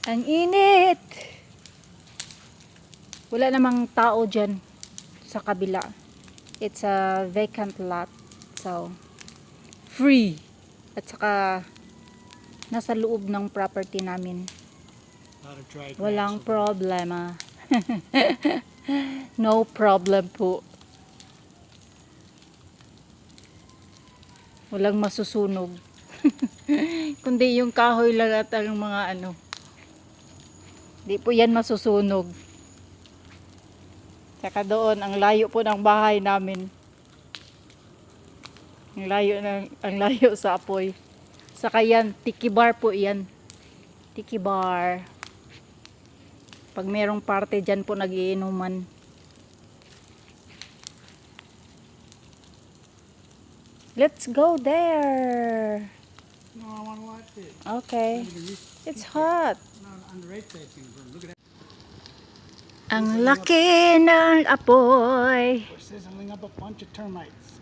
Ang init. Wala namang tao dyan sa kabila. It's a vacant lot. So, free. At saka, nasa loob ng property namin. Walang problema. No problem po. Walang masusunog. Kundi yung kahoy lang at ang mga ano. Di po yan masusunog. Saka doon, ang layo po ng bahay namin. Ang layo sa apoy. Saka yan, tiki bar po yan. Tiki bar. Pag merong party dyan po nagiinuman. Let's go there. No, I want to watch it. Okay. It's hot. No, on the right side, look at that. Ang laki ng apoy. We're sizzling up a bunch of termites.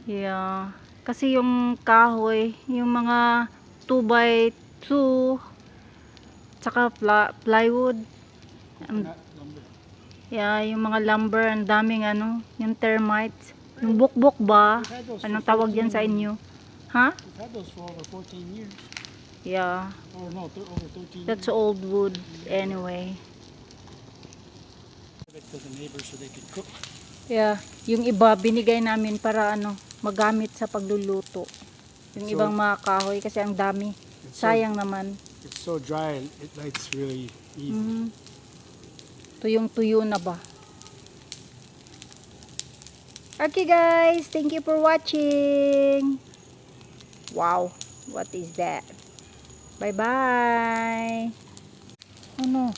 Yeah. Kasi yung kahoy, yung mga 2x2, tsaka plywood. Coconut lumber. Yeah, yung mga lumber, ang daming ano, yung termites. Yung bukbok ba? Anong tawag yan sa inyo? Ha? We've had those for over 14 years. Yeah. Or no, over 13 That's years. old wood anyway. To the neighbors so they could cook. Yeah, yung iba binigay namin para ano, magamit sa pagluluto. Yung So, ibang mga kahoy kasi ang dami. Sayang naman. It's so dry and it lights really easy. Tuyong-tuyo na ba? Okay guys, thank you for watching. Wow, what is that? Bye-bye. Oh no.